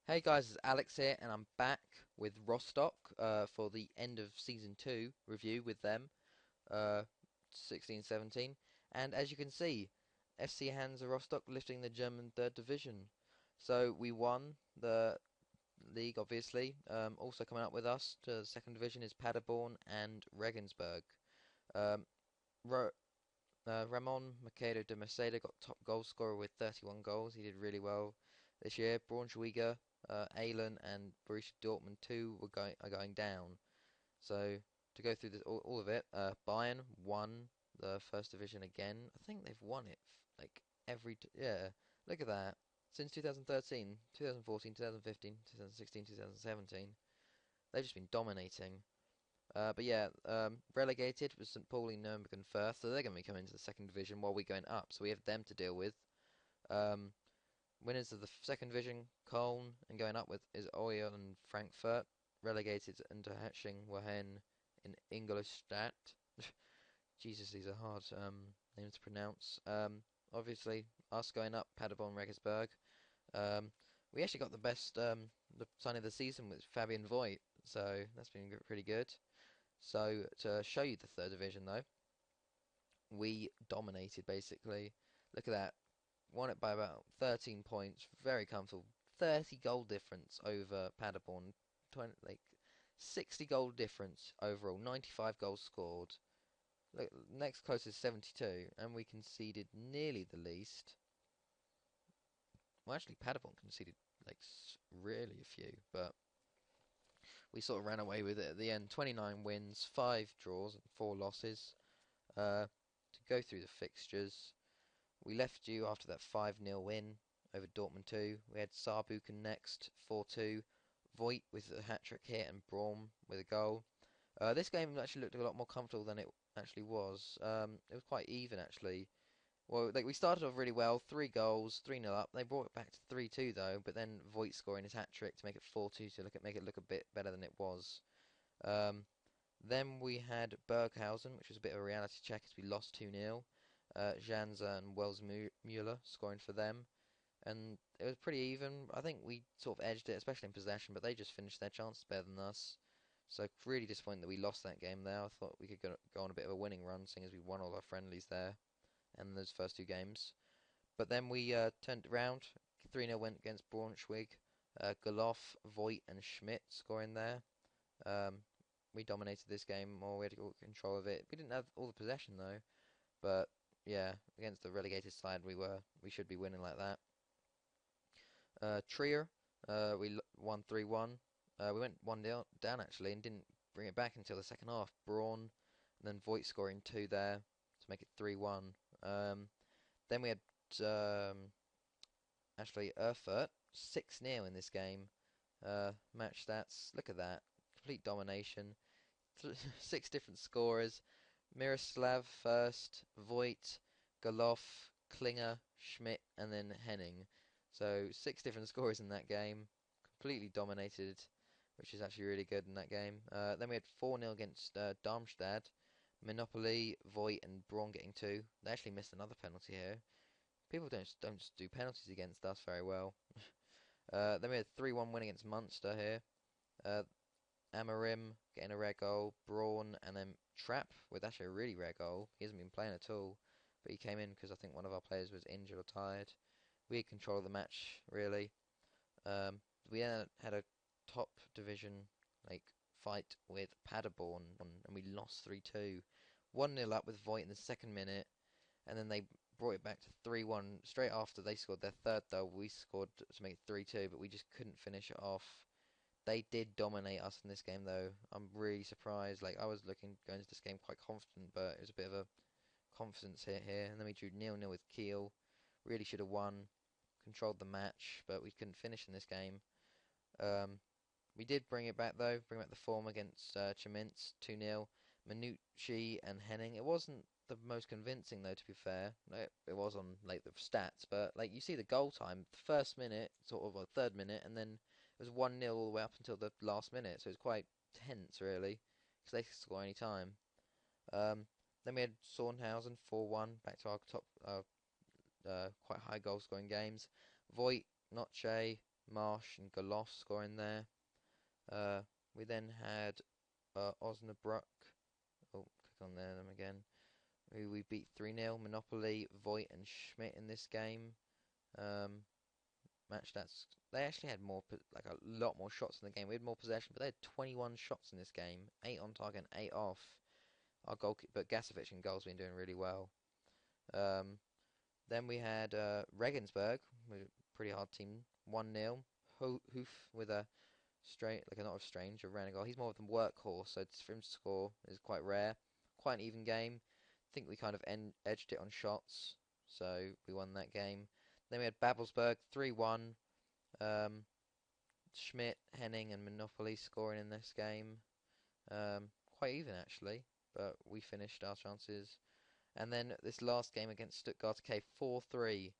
Hey guys, it's Alex here, and I'm back with Rostock for the end of Season 2 review with them, uh, 16-17. And as you can see, FC Hansa Rostock lifting the German third division. So we won the league, obviously. Also coming up with us to the second division is Paderborn and Regensburg. Um, Ro Ramon Mercado de Merceda got top goal scorer with 31 goals. He did really well this year. Braunschweiger, Aalen, and Borussia Dortmund too are going down. So to go through all of it, Bayern won the first division again. I think they've won it like yeah. Look at that. Since 2013, 2014, 2015, 2016, 2017, they've just been dominating. But yeah, relegated was St. Pauli, Nuremberg, and Firth, so they're going to be coming into the second division while we're going up. So we have them to deal with. Um, Winners of the second division, Köln, and going up with is Oyel and Frankfurt. Relegated into Haching Wahen in Ingolstadt. Jesus, these are hard names to pronounce. Obviously, us going up, Paderborn, Regensburg. Um, we actually got the best the signing of the season with Fabian Voigt, so that's been pretty good. So to show you the third division though, we dominated basically. Look at that. Won it by about 13 points. Very comfortable. 30 goal difference over Paderborn. 20, like 60 goal difference overall. 95 goals scored. Look, next closest 72, and we conceded nearly the least. Well, actually, Paderborn conceded like really a few, but we sort of ran away with it at the end. 29 wins, 5 draws, and 4 losses. To go through the fixtures, we left you after that 5-0 win over Dortmund 2. We had Saarbrücken next, 4-2. Voigt with a hat-trick hit and Braum with a goal. This game actually looked a lot more comfortable than it actually was. It was quite even actually. Well, like we started off really well, 3 goals, 3-0 up. They brought it back to 3-2 though, but then Voigt scoring his hat-trick to make it 4-2 to make it look a bit better than it was. Um, then we had Berghausen, which was a bit of a reality check as we lost 2-0. Janza and Wells Mueller scoring for them. And it was pretty even. I think we sort of edged it, especially in possession, but they just finished their chances better than us. So really disappointed that we lost that game there. I thought we could go on a bit of a winning run, seeing as we won all our friendlies there and those first 2 games. But then we turned it around. 3-0 went against Braunschweig. Goloff, Voigt, and Schmidt scoring there. Um, we dominated this game more. We had control of it. We didn't have all the possession though. But yeah, against the relegated side, we should be winning like that. Trier, we won 3-1. We went 1-0 down actually and didn't bring it back until the second half. Braun, and then Voigt scoring 2 there to make it 3-1. Then we had um, actually Erfurt 6-0 in this game. Match stats, look at that. Complete domination. 6 different scorers. Miroslav first, Voigt, Goloff, Klinger, Schmidt, and then Henning. So 6 different scorers in that game. Completely dominated, which is actually really good in that game. Then we had 4-0 against Darmstadt. Monopoly, Voigt, and Braun getting 2. They actually missed another penalty here. People don't do penalties against us very well. Then we had 3-1 win against Munster here. Uh, Amarim getting a rare goal, Braun, and then Trapp with actually a really rare goal. He hasn't been playing at all, but he came in because I think one of our players was injured or tired. We had control of the match, really. We had a top division like fight with Paderborn, and we lost 3-2. 1-0 up with Voigt in the second minute, and then they brought it back to 3-1 straight after they scored their third goal. We scored to make it 3-2, but we just couldn't finish it off. They did dominate us in this game, though. I'm really surprised. Like I was looking going into this game quite confident, but it was a bit of a confidence hit here. And then we drew 0-0 with Kiel. Really should have won, controlled the match, but we couldn't finish in this game. Um, we did bring it back though, bring back the form against Chemnitz 2-0. Manucci and Henning. It wasn't the most convincing though, to be fair. It was on like the stats, but like you see the goal time, the first minute, sort of, or third minute, and then it was 1-0 all the way up until the last minute, so it was quite tense really, because they could score any time. Um, then we had Sornhausen 4-1, back to our top, quite high goal scoring games. Voigt, Noche, Marsh and Golos scoring there. We then had Osnabrück. Oh, click on there them again. Who we beat 3-0. Monopoly, Voigt and Schmidt in this game. Um, Match that's they actually had like a lot more shots in the game. We had more possession, but they had 21 shots in this game, 8 on target and 8 off. Our goalkeeper, but Gasovic in goal's been doing really well. Um, then we had Regensburg, a pretty hard team, 1-0. Hoof with a not a strange, a random goal. He's more of the workhorse, so for him to score is quite rare. Quite an even game. I think we kind of edged it on shots, so we won that game. Then we had Babelsberg 3-1. Um, Schmidt, Henning, and Monopoly scoring in this game. Quite even actually, but we finished our chances. And then this last game against Stuttgart K 4-3.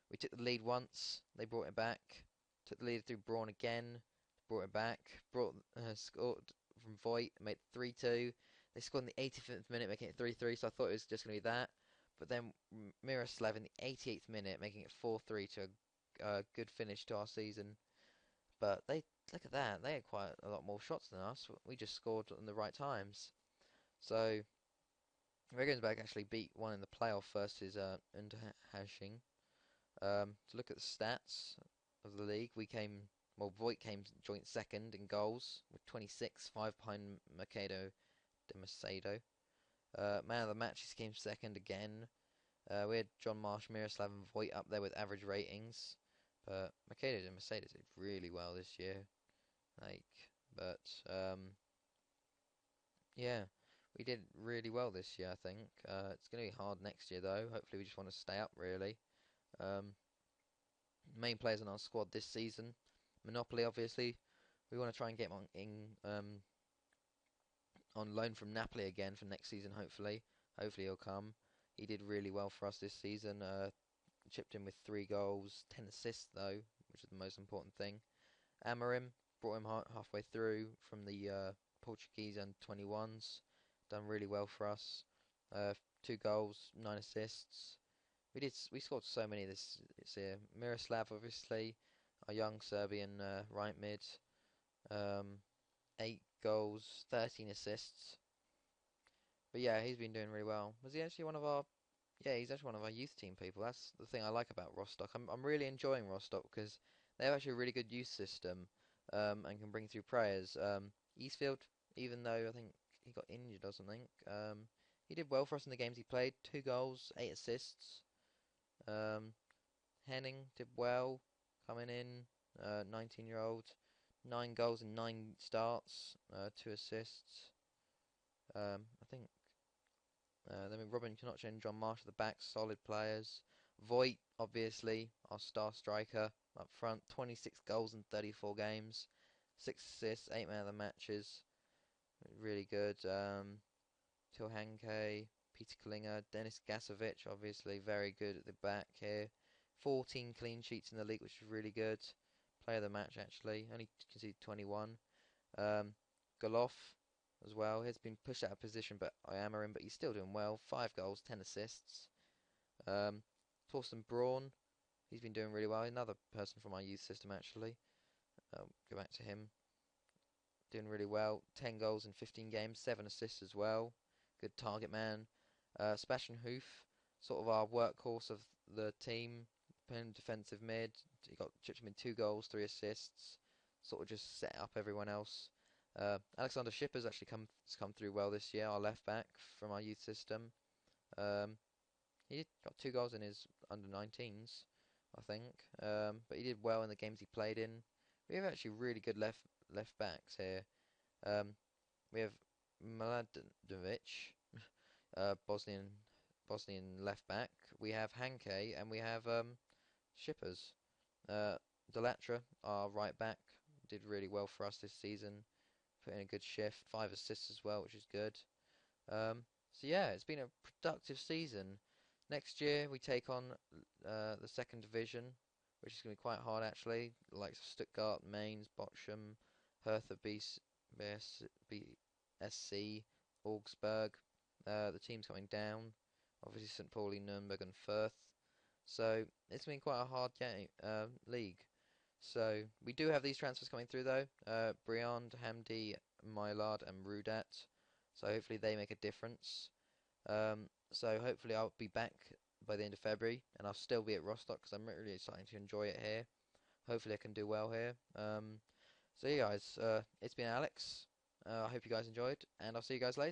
We took the lead once, they brought it back. Took the lead through Braun again, brought it back. Scored from Voigt, made it 3-2. They scored in the 85th minute, making it 3-3. So I thought it was just going to be that. But then Miroslav in the 88th minute, making it 4-3 to a good finish to our season. But they look at that, they had quite a lot more shots than us. We just scored in the right times. So Regensburg actually beat one in the playoff versus Unterhaching. To look at the stats of the league, Voigt came joint second in goals with 26, 5 behind Mercado de Macedo. Man of the match, he came second again. We had John Marsh, Miroslav, and Voigt up there with average ratings. But Mercado de Macedo did really well this year. But yeah, we did really well this year, I think. It's going to be hard next year, though. Hopefully, we just want to stay up, really. Main players in our squad this season. Monopoly, obviously. We want to try and get him on loan from Napoli again for next season, hopefully. Hopefully, he'll come. He did really well for us this season. Chipped in with 3 goals, 10 assists, though, which is the most important thing. Amorim brought him halfway through from the Portuguese and 21s. Done really well for us. 2 goals, 9 assists. We scored so many this year. Miroslav, obviously, our young Serbian right mid. 8 goals, 13 assists. But yeah, he's been doing really well. Was he actually one of our? Yeah, he's actually one of our youth team people. That's the thing I like about Rostock. I'm really enjoying Rostock because they have actually a really good youth system, and can bring through players. Eastfield, even though I think he got injured or something, he did well for us in the games he played. 2 goals, 8 assists. Henning did well coming in. 19-year-old, 9 goals and 9 starts, 2 assists. I think. Then Robin Knoche and John Marsh at the back, solid players. Voigt, obviously, our star striker up front, 26 goals in 34 games, 6 assists, 8 man of the matches, really good. Tilhanke, Peter Klinger, Denis Gasovic, obviously very good at the back here. 14 clean sheets in the league, which is really good. Player of the match, actually, only conceded 21. Goloff as well. He's been pushed out of position by Amarin, but he's still doing well. 5 goals, 10 assists. Torsten Braun, he's been doing really well. Another person from our youth system, actually. Go back to him. Doing really well. 10 goals in 15 games, 7 assists as well. Good target man. Sebastian Hoof, sort of our workhorse of the team. Playing defensive mid. He got chipped him in 2 goals, 3 assists. Sort of just set up everyone else. Alexander Schipper's actually come through well this year, our left back from our youth system. He got 2 goals in his under 19s, I think. But he did well in the games he played in. We have actually really good left backs here. We have Mladenovic, Bosnian left back. We have Hanke and we have Shippers. Delatra, our right back, did really well for us this season. Put in a good shift, 5 assists as well, which is good. So yeah, it's been a productive season. Next year we take on the second division, which is going to be quite hard actually. Like Stuttgart, Mainz, Bochum, Hertha BSC, Augsburg. The teams coming down. Obviously St. Pauli, Nuremberg, and Fürth. So it's been quite a hard game league. So we do have these transfers coming through though. Briand, Hamdi, Mylard, and Rudat. So hopefully they make a difference. So hopefully I'll be back by the end of February, and I'll still be at Rostock because I'm really starting to enjoy it here. Hopefully I can do well here. So yeah, guys, it's been Alex. I hope you guys enjoyed, and I'll see you guys later.